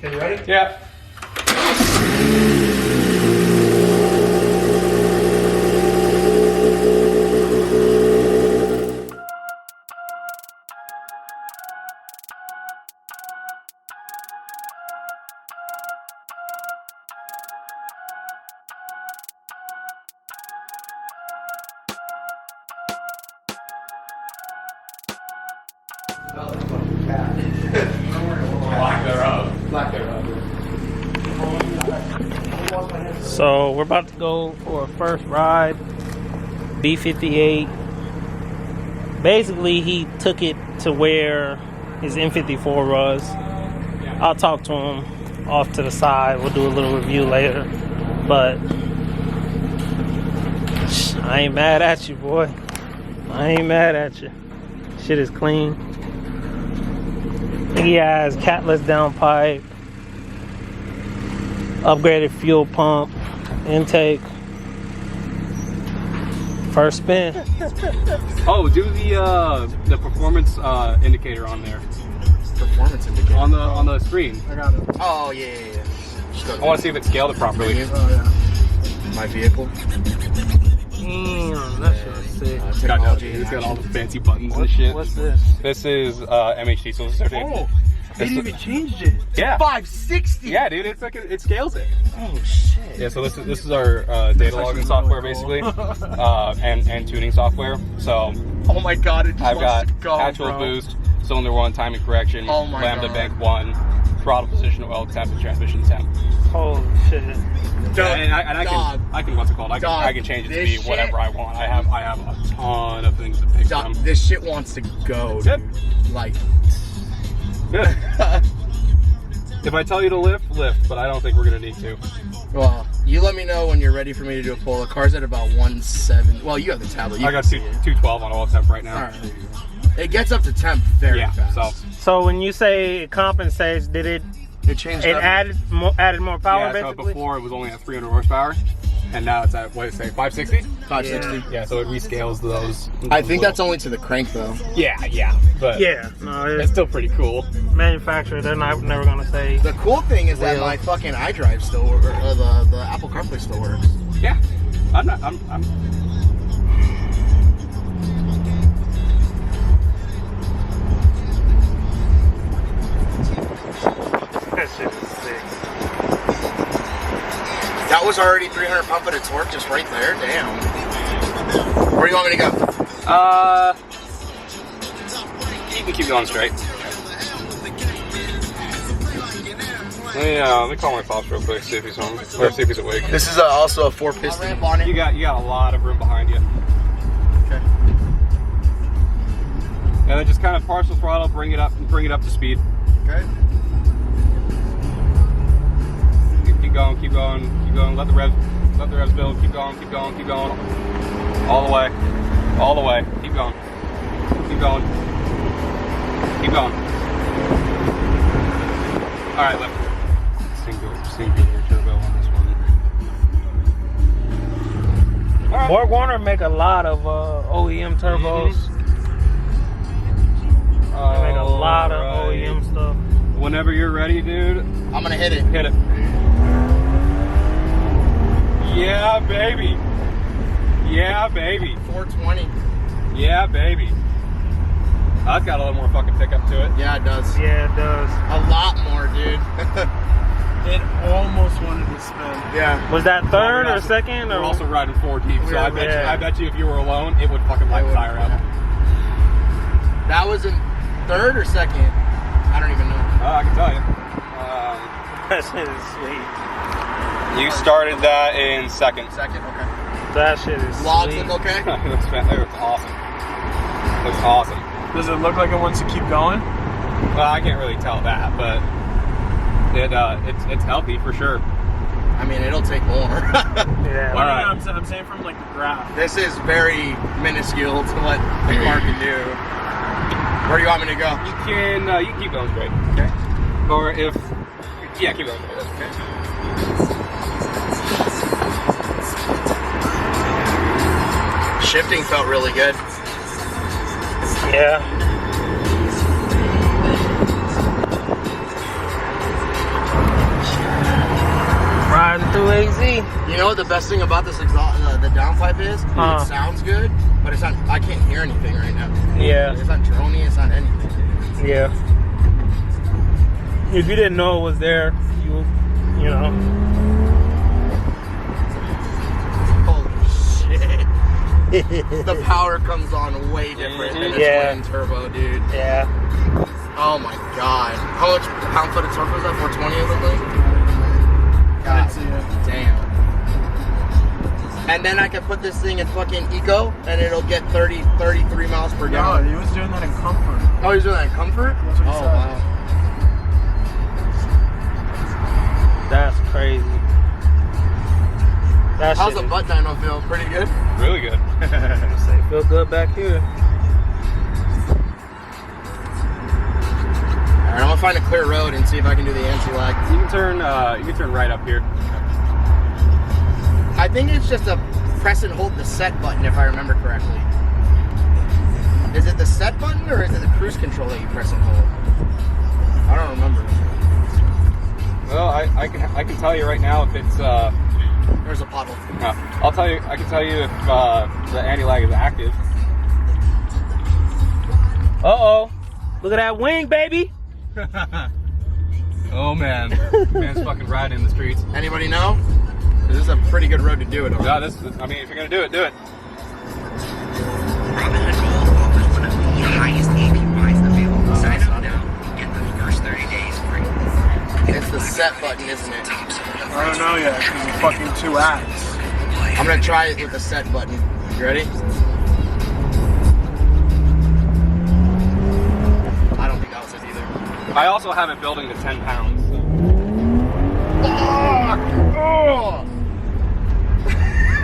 Okay, you ready? Yeah. Black thereof. So we're about to go for a first ride. B58. Basically, he took it to where his M54 was. I'll talk to him off to the side. We'll do a little review later. But I ain't mad at you, boy. I ain't mad at you. Shit is clean. He has catless downpipe, upgraded fuel pump, intake, first spin. Oh, do the performance indicator on there. Performance indicator. On the screen. I got it. Oh yeah. I want to see if it scaled it properly. Oh yeah. My vehicle. Damn, that shit is sick. Technology. It's got all the fancy buttons and shit. What's this? This is MHD, so this is They didn't even changed it. Yeah. 560. Yeah, dude, it scales it. Oh shit. Yeah, so this is our data logging software basically, and tuning software. So Oh my god, it just I've got wants to go, actual bro. boost, cylinder 1, timing correction, Oh my lambda God. bank 1, throttle position, oil temp, and transmission temp. Holy shit. And I can what's it called? I can change it to be this whatever shit- I want. I have a ton of things to pick Dog, from. this shit wants to go, Yep. dude. Like, Good. If I tell you to lift, but I don't think we're gonna need to. well, you let me know when you're ready for me to do a pull. The car's at about 1.7. Well, you have the tablet. You I got can see it. 212 on oil temp right now. All right. It gets up to temp very Yeah, fast. So when you say it compensates, did it It changed it up. added more power Yeah, so basically? before it was only at 300 horsepower, and now it's at, what did it say, 560? 560. Yeah, so it rescales those. I think that's only to the crank though. Yeah, but Yeah, no, it's still pretty cool. manufacturer, they're never gonna say. The cool thing is that Real. my fucking iDrive still works, or the Apple CarPlay still works. Yeah, I'm That shit is sick. That was already 300 pump-out of torque just right there. Damn. Where do you want me to go? You can keep going straight. Let me call my pops real quick, see if he's home, or see if he's awake. This is also a 4-piston. You got a lot of room behind you. Okay. And then just kind of partial throttle, bring it up to speed. Okay. Keep going. Let the revs build. Keep going. All the way. Keep going. All right, left. Singular turbo on this one. All right. Borg Warner make a lot of OEM turbos. They make a lot of OEM stuff. Whenever you're ready, dude, I'm gonna hit it. hit it. Yeah, baby. 420. Yeah, baby. That's got a little more fucking pickup to it. Yeah, it does. Yeah, it does. A lot more, dude. It almost wanted to spin. Yeah. Was that third We're or also- second? We're Or also riding 4 deep, so I Yeah. bet you if you were alone, it would fucking light the tire up. That was in third or second? I don't even know. I can tell you. that shit is sweet. You started that in second. Second, okay. That shit is Logs sweet. look okay? It looks awesome. Looks awesome. Does it look like it wants to keep going? Well, I can't really tell that, but it's healthy for sure. I mean, it'll take more. Yeah. All right. I'm saying from like the graph. This is very minuscule to what the car can do. Where do you want me to go? You can keep going straight. Okay. Or keep going straight. That's okay. Shifting felt really good. Yeah. Riding through AZ. You know what the best thing about this exhaust, the downpipe is? It sounds good, but it's not. I can't hear anything right now. Yeah. It's not drony. It's not anything. Yeah. If you didn't know it was there, you know. Holy shit. The power comes on way different than a twin turbo, dude. Yeah. Oh my god. How much pound-foot of torque was that? 420 or something? God damn. And then I can put this thing in fucking eco and it'll get 33 miles per gallon. No, he was doing that in comfort. Oh, he's doing that in comfort? That's what he said. Wow. That's crazy. How's the butt dyno feel? Pretty good? Really good. Feel good back here. Alright, I'm gonna find a clear road and see if I can do the anti-lag. You can turn right up here. I think it's just a press and hold the set button if I remember correctly. Is it the set button or is it the cruise control that you press and hold? I don't remember. Well, I can tell you right now if it's There's a puddle. I can tell you if the anti-lag is active. Uh-oh. Look at that wing, baby. Oh man. Man's fucking riding in the streets. Anybody know? This is a pretty good road to do it on. Yeah, I mean, if you're gonna do it, do it. Robinhood Gold offers one of the highest APYs available. Sign up now. Get the first 30 days free. It's the set button, isn't it? I don't know yet, because it's fucking 2 apps. I'm gonna try it with the set button. You ready? I don't think that was it either. I also have it building to 10 pounds. So.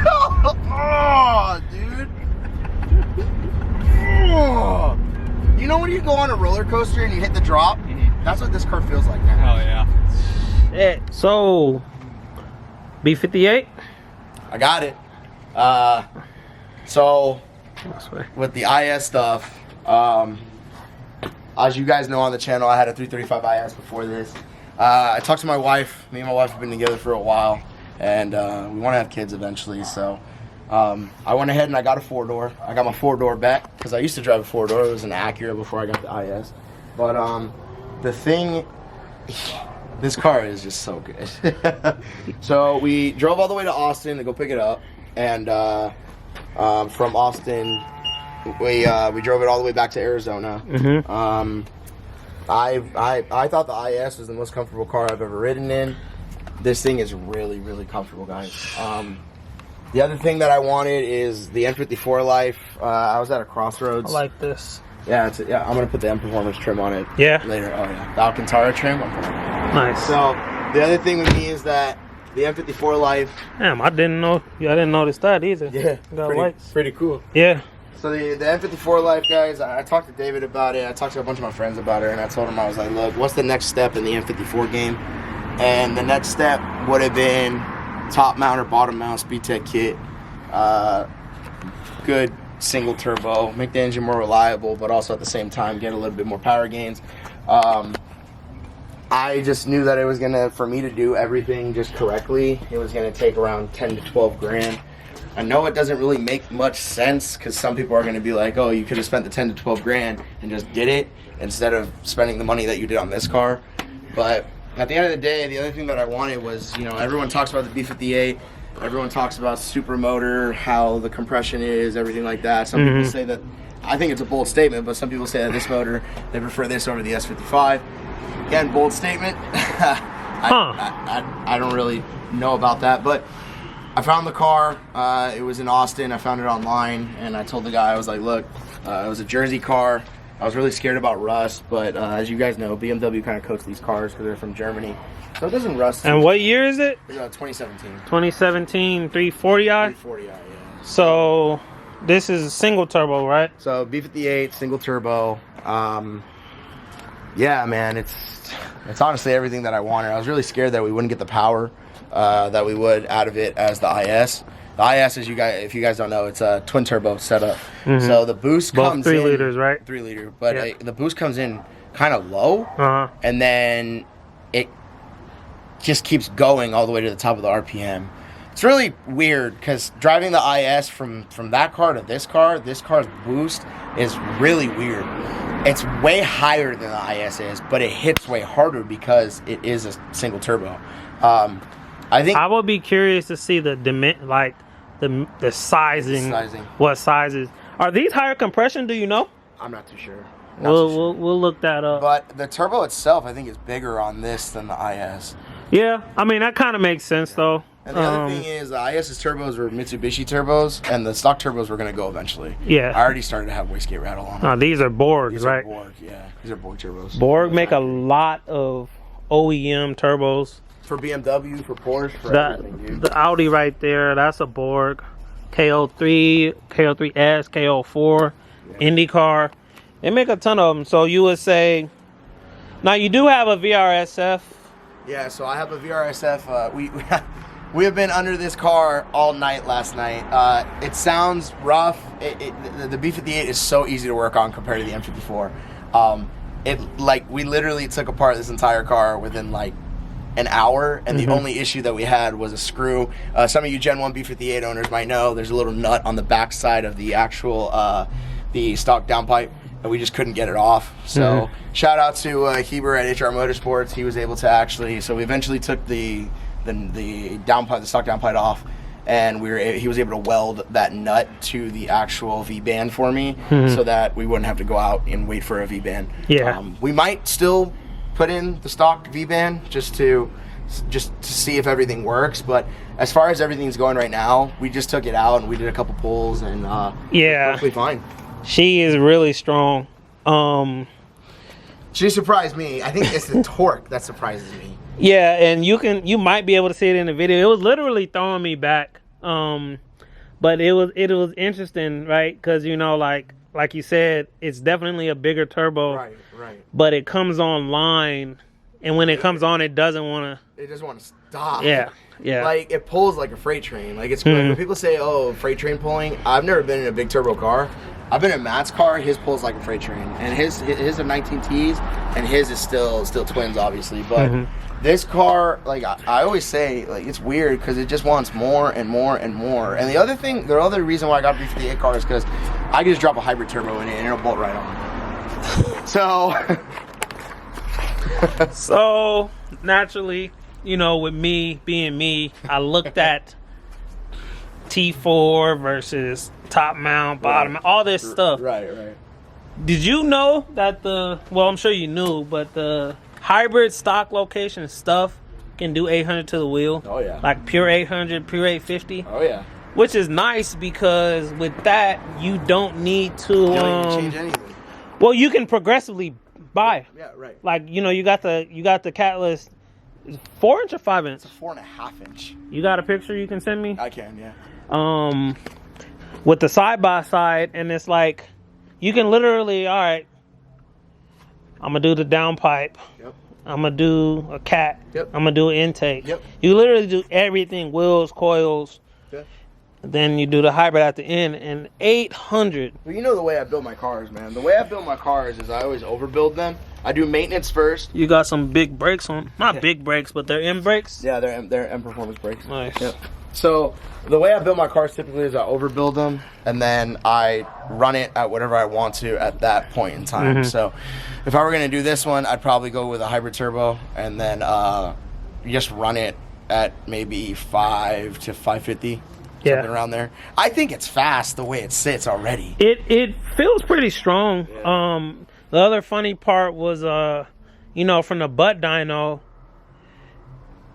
Oh, oh, dude. Oh. You know when you go on a roller coaster and you hit the drop? That's what this car feels like now. Oh yeah. Yeah. So, B58? I got it. So, with the IS stuff, as you guys know on the channel, I had a 335 IS before this. I talked to my wife. Me and my wife have been together for a while, and we want to have kids eventually. So I went ahead and I got a 4-door. I got my 4-door back because I used to drive a 4-door. It was an Acura before I got the IS. But the thing, this car is just so good. So we drove all the way to Austin to go pick it up, and from Austin, we drove it all the way back to Arizona. Mm-hmm. I thought the IS was the most comfortable car I've ever ridden in. This thing is really, really comfortable, guys. The other thing that I wanted is the N54 Life. I was at a crossroads. I like this. Yeah, I'm gonna put the M Performance trim on it. Yeah. Later. Oh yeah, the Alcantara trim. Nice. So the other thing with me is that the M54 Life. Damn, I didn't notice that either. Yeah. Got lights. Pretty cool. Yeah. So the M54 Life, guys, I talked to David about it. I talked to a bunch of my friends about it, and I told him, I was like, look, what's the next step in the M54 game? And the next step would have been top mount or bottom mount speed tech kit. Good single turbo, make the engine more reliable, but also at the same time get a little bit more power gains. I just knew that it was gonna, for me to do everything just correctly, it was gonna take around 10 to 12 grand. I know it doesn't really make much sense because some people are going to be like, oh, you could have spent the 10 to 12 grand and just did it instead of spending the money that you did on this car. But at the end of the day, the other thing that I wanted was, you know, everyone talks about the B58, everyone talks about super motor, how the compression is, everything like that. Some people say that, I think it's a bold statement, but some people say that this motor, they prefer this over the S55. Again, bold statement. I don't really know about that, but I found the car. It was in Austin. I found it online, and I told the guy, I was like, look, it was a Jersey car. I was really scared about rust, but as you guys know, BMW kind of coats these cars because they're from Germany, so it doesn't rust. And what year is it? 2017. 2017 340i? 340i, yeah. So this is a single turbo, right? So B58, single turbo. Yeah, man, it's honestly everything that I wanted. I was really scared that we wouldn't get the power that we would out of it as the IS. The IS, if you guys don't know, it's a twin turbo setup. So the boost comes in 3 liters, right? 3 liter, but the boost comes in kind of low, and then it just keeps going all the way to the top of the RPM. It's really weird because driving the IS from that car to this car's boost is really weird. It's way higher than the IS is, but it hits way harder because it is a single turbo. I think I would be curious to see the sizing. What sizes are these? Higher compression? Do you know? I'm not too sure. We'll look that up. But the turbo itself, I think, is bigger on this than the IS. Yeah, I mean that kind of makes sense though. And the other thing is, the IS's turbos were Mitsubishi turbos, and the stock turbos were going to go eventually. Yeah. I already started to have wastegate rattle on them. No, these are Borgs, These right? are Borg, yeah. These are Borg turbos. Borg make a lot of OEM turbos. For BMW, for Porsche, for everything, dude. The Audi right there, that's a Borg. KO3, KO3S, KO4, IndyCar. They make a ton of them. So you would say, now you do have a VRSF. Yeah, so I have a VRSF. We have been under this car all night last night. It sounds rough. The B58 is so easy to work on compared to the M54. We literally took apart this entire car within like an hour, and the only issue that we had was a screw. Some of you Gen 1 B58 owners might know there's a little nut on the back side of the actual the stock downpipe, and we just couldn't get it off. So shout out to Heber at HR Motorsports. He was able to actually, so we eventually took the downpipe, the stock downpipe off, and he was able to weld that nut to the actual V-band for me, so that we wouldn't have to go out and wait for a V-band. Yeah. We might still put in the stock V-band just to see if everything works, but as far as everything's going right now, we just took it out and we did a couple pulls, and yeah, perfectly fine. She is really strong. She surprised me. I think it's the torque that surprises me. Yeah, and you might be able to see it in the video. It was literally throwing me back. But it was interesting, right? Because like you said, it's definitely a bigger turbo. Right. But it comes online, and when it comes on, it doesn't want to. It doesn't want to stop. Yeah. Like it pulls like a freight train. Like it's like when people say, "Oh, freight train pulling." I've never been in a big turbo car. I've been in Matt's car. His pulls like a freight train, and his are 19Ts, and his is still twins, obviously. But this car, like I always say, like it's weird because it just wants more and more and more. And the other reason why I got a B58 car is because I can just drop a hybrid turbo in it and it'll bolt right on. So naturally, with me being me, I looked at T4 versus top mount, bottom mount, all this stuff. Right. Did you know that I'm sure you knew, but the hybrid stock location stuff can do 800 to the wheel? Oh, yeah. Like pure 800, pure 850? Oh, yeah. Which is nice because with that, you don't need to... You don't need to change anything. Well, you can progressively buy. Yeah, right. Like, you got the Catalyst. Is it 4-inch or 5-inch? It's a 4.5-inch. You got a picture you can send me? I can, yeah. With the side-by-side, and it's like, you can literally, all right, I'm going to do the downpipe. Yep. I'm going to do a cat. Yep. I'm going to do an intake. Yep. You literally do everything, wheels, coils. Okay. Then you do the hybrid at the end, and 800. Well, you know the way I build my cars, man. The way I build my cars is I always overbuild them. I do maintenance first. You got some big brakes on. Not big brakes, but they're M brakes? Yeah, they're M performance brakes. Nice. Yep. So the way I build my cars typically is I overbuild them, and then I run it at whatever I want to at that point in time. So if I were going to do this one, I'd probably go with a hybrid turbo, and then just run it at maybe 5 to 550. Yeah. Something around there. I think it's fast the way it sits already. It feels pretty strong. Yeah. The other funny part was, from the butt dyno,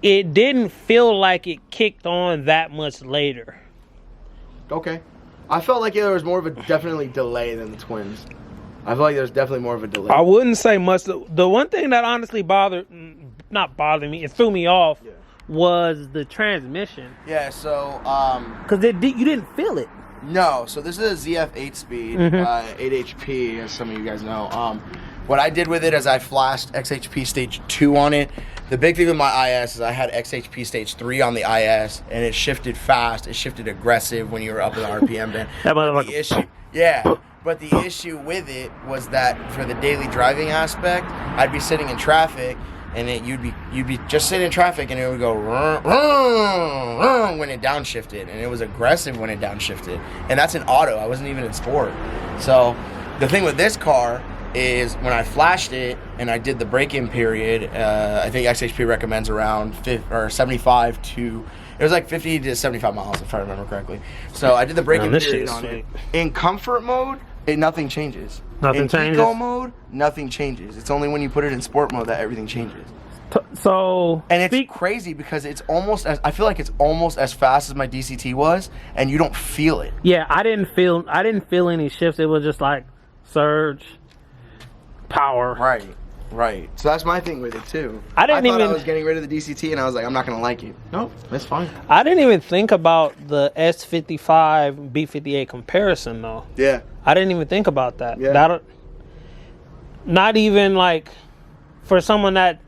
it didn't feel like it kicked on that much later. Okay. I felt like there was more of a definitely delay than the twins. I feel like there's definitely more of a delay. I wouldn't say much. The one thing that honestly not bothered me, it threw me off, was the transmission. Yeah, so because you didn't feel it. No, so this is a ZF 8-speed, 8 HP, as some of you guys know. What I did with it is I flashed XHP Stage 2 on it. The big thing with my IS is I had XHP Stage 3 on the IS, and it shifted fast. It shifted aggressive when you were up in the RPM band. But the issue with it was that for the daily driving aspect, I'd be sitting in traffic, and you'd be just sitting in traffic, and it would go rrr, rrr, rrr, when it downshifted, and it was aggressive when it downshifted. And that's in auto. I wasn't even in sport. So the thing with this car is when I flashed it and I did the break-in period, I think XHP recommends around 75 to, it was like 50 to 75 miles if I remember correctly. So I did the break-in period on it. In comfort mode, nothing changes. Nothing changes. In eco mode, nothing changes. It's only when you put it in sport mode that everything changes. So, and it's crazy because it's almost as, I feel like it's almost as fast as my DCT was, and you don't feel it. Yeah, I didn't feel any shifts. It was just like surge, power. Right. So that's my thing with it too. I thought I was getting rid of the DCT, and I was like, I'm not gonna like it. Nope, that's fine. I didn't even think about the S55 B58 comparison though. Yeah. I didn't even think about that. Yeah. Not even like for someone that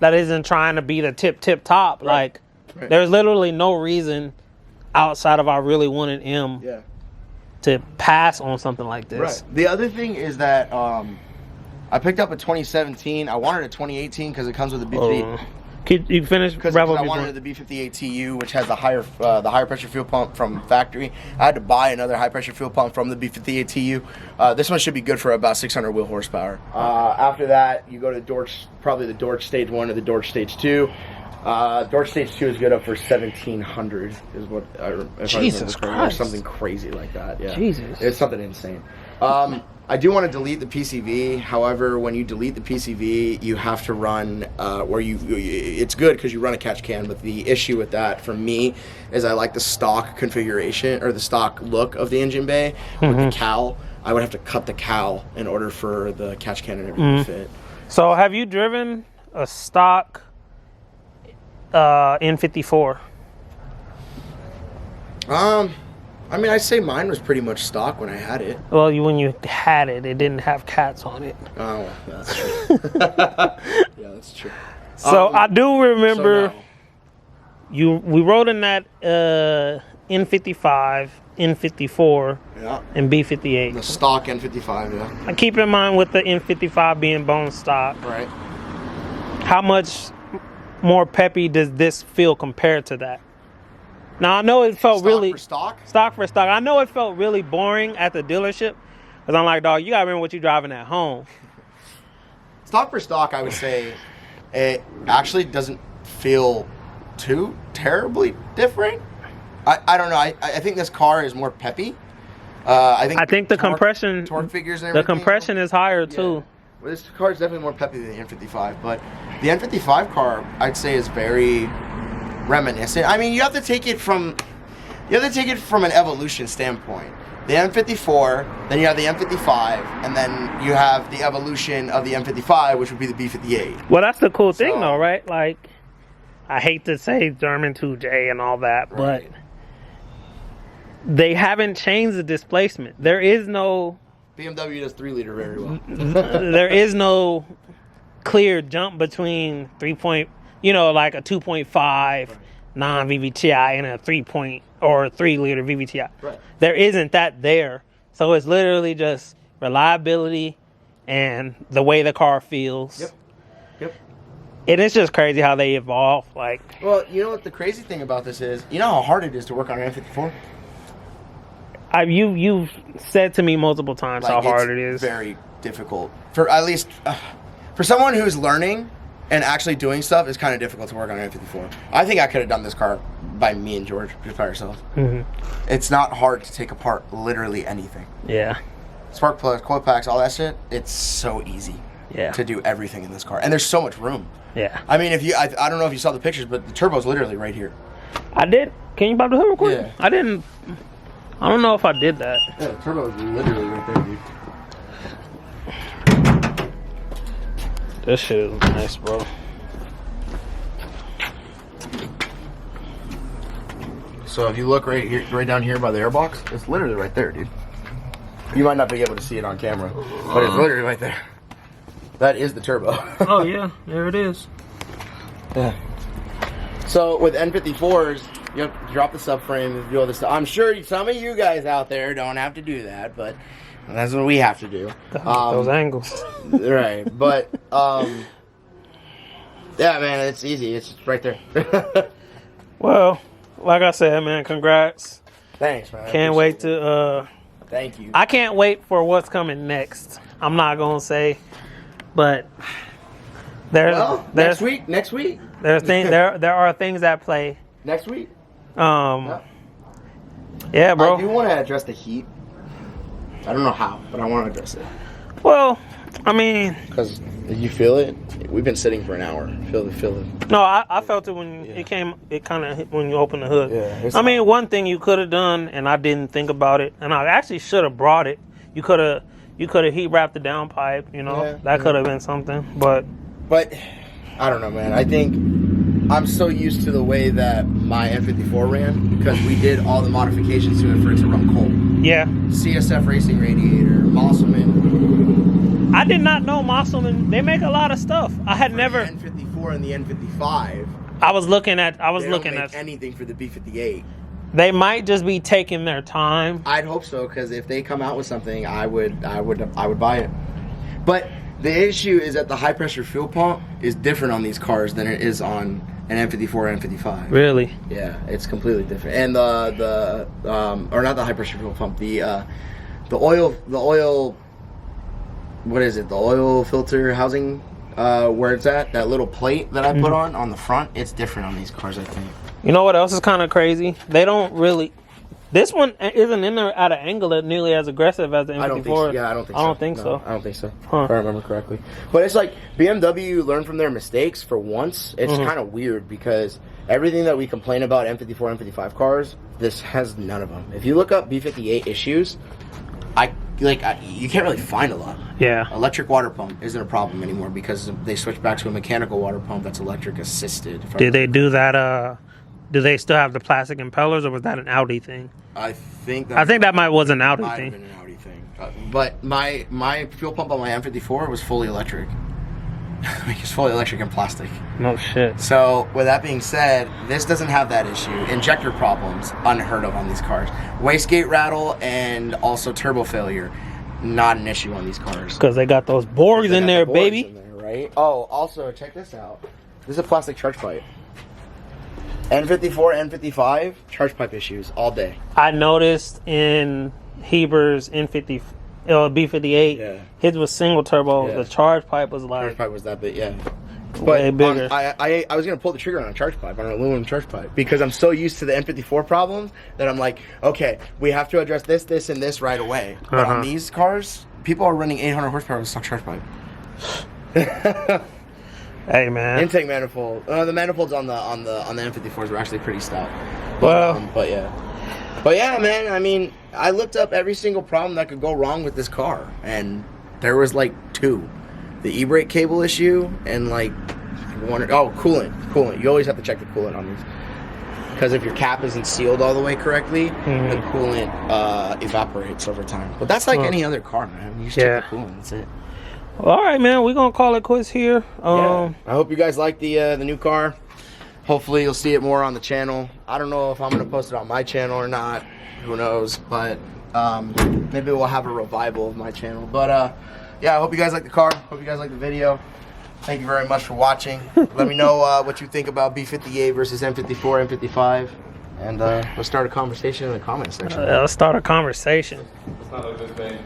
isn't trying to be the tip top. Right. Like there's literally no reason outside of I really wanted M to pass on something like this. Right. The other thing is that I picked up a 2017. I wanted a 2018 because it comes with a B58. You finish? Because I wanted the B58 TU, which has the higher pressure fuel pump from factory. I had to buy another high pressure fuel pump from the B58 TU. This one should be good for about 600 wheel horsepower. After that, you go to probably the Dorch Stage 1 or the Dorch Stage 2. Dorch Stage 2 is good up for 1,700 is what Jesus Christ. Or something crazy like that. Yeah. Jesus. It's something insane. I do want to delete the PCV. However, when you delete the PCV, you have to run it's good because you run a catch can, but the issue with that for me is I like the stock configuration or the stock look of the engine bay with the cowl. I would have to cut the cowl in order for the catch can and everything to fit. So have you driven a stock N54? I mean, I'd say mine was pretty much stock when I had it. Well, when you had it, it didn't have cats on it. Oh, that's true. Yeah, that's true. So I do remember we rode in that N55, N54, and B58. The stock N55, yeah. I keep in mind with the N55 being bone stock. Right. How much more peppy does this feel compared to that? Now I know it felt stock for stock. I know it felt really boring at the dealership, because I'm like, dog, you gotta remember what you're driving at home. Stock for stock, I would say, it actually doesn't feel too terribly different. I don't know. I think this car is more peppy. I think the compression, torque figures, and everything. The compression is higher too. Well, this car is definitely more peppy than the N55, but the N55 car, I'd say, is very reminiscent. I mean, you have to take it from an evolution standpoint. The M54, then you have the M55, and then you have the evolution of the M55, which would be the B58. Well, that's the cool thing, though, right? Like, I hate to say German 2J and all that, but they haven't changed the displacement. There is no... BMW does 3-liter very well. There is no clear jump between like a 2.5 non-VVTi and a 3-liter VVTi. Right. There isn't that there. So it's literally just reliability and the way the car feels. Yep. And it's just crazy how they evolve. Like, well, you know what the crazy thing about this is? You know how hard it is to work on an N54? You've said to me multiple times how hard it is. Very difficult. For at least for someone who's learning and actually doing stuff, it's kind of difficult to work on an N54. I think I could have done this car by me and George, just by ourselves. It's not hard to take apart literally anything. Yeah. Spark plugs, coil packs, all that shit, it's so easy to do everything in this car. And there's so much room. Yeah. I mean, I don't know if you saw the pictures, but the turbo's literally right here. I did. Can you pop the hood real quick? Yeah. I don't know if I did that. Yeah, the turbo's literally right there, dude. This shit is nice, bro. So if you look right here, right down here by the airbox, it's literally right there, dude. You might not be able to see it on camera, but it's literally right there. That is the turbo. Oh yeah, there it is. Yeah. So with N54s, you have to drop the subframe and do all this stuff. I'm sure some of you guys out there don't have to do that, but that's what we have to do. Those angles. Right, but Yeah, man, it's easy. It's right there. Well, like I said, man, congrats. Thanks, man. Can't wait to. Thank you. I can't wait for what's coming next. I'm not gonna say, but there's next week. Next week. There's things there are things at play. Next week. Yeah, I bro. do want to address the heat. I don't know how, but I want to address it. Well, I mean, Because you feel it. We've been sitting for an hour. Feel it. no, I felt it when it came. It kind of hit when you open the hood. Yeah, I mean, one thing you could have done, and I didn't think about it, and I actually should have brought it. You could have heat wrapped the downpipe. You know, Yeah, that could have been something. But I don't know, man. I think I'm so used to the way that my N54 ran because we did all the modifications to it for it to run cold. yeah, CSF racing radiator, Mosselman. I did not know Mosselman. They make a lot of stuff. I had never. The N54 and the N55. I was looking at. They don't make anything for the B58. They might just be taking their time. I'd hope so, because if they come out with something, I would buy it. But the issue is that the high pressure fuel pump is different on these cars than it is on an N54 N55. Really? Yeah, it's completely different. And the or not the high pressure fuel pump, the oil, what is it? The oil filter housing, where it's at, that little plate that I put on the front, it's different on these cars, I think. You know what else is kind of crazy? They don't really. This one isn't in there at an angle nearly as aggressive as the M54. I don't think so. Yeah, I don't think so. I don't think No, so. I don't think so. Huh. If I remember correctly. But it's like BMW learned from their mistakes for once. It's kind of weird because everything that we complain about M54, M55 cars, this has none of them. If you look up B58 issues, you can't really find a lot. Yeah. Electric water pump isn't a problem anymore because they switched back to a mechanical water pump that's electric assisted. Did they do that? Do they still have the plastic impellers, or was that an Audi thing? I think that might was an Audi might have thing. been an Audi thing. But my fuel pump on my M54 was fully electric. It's fully electric and plastic. No shit. So with that being said, this doesn't have that issue. Injector problems, unheard of on these cars. Wastegate rattle and also turbo failure, not an issue on these cars. Because they got those Borgs in there, baby. In there, right? Oh, also check this out. This is a plastic charge pipe. N54, N55, charge pipe issues all day. I noticed in Heber's B58, Yeah. his was single turbo. Yeah. The charge pipe was like Charge pipe was that big, yeah. way But bigger. I was gonna pull the trigger on a charge pipe, on an aluminum charge pipe, because I'm so used to the N54 problems that I'm like, okay, we have to address this, and this right away. But on these cars, people are running 800 horsepower with a stock charge pipe. Hey man. Intake manifold. The manifolds on the N54s were actually pretty stout. Well, But yeah, man. I mean, I looked up every single problem that could go wrong with this car, and there was like 2: the e-brake cable issue and like coolant. You always have to check the coolant on these, because if your cap isn't sealed all the way correctly, the coolant evaporates over time. But that's like any other car, man. You just check the coolant. That's it. All right, man. We're gonna call it quits here. Yeah. I hope you guys like the new car. Hopefully you'll see it more on the channel. I don't know if I'm gonna post it on my channel or not. Who knows? But maybe we'll have a revival of my channel. But yeah, I hope you guys like the car. Hope you guys like the video. Thank you very much for watching. Let me know what you think about B58 versus M54, M55. And let's start a conversation in the comments section. Let's start a conversation. It's not like this bad.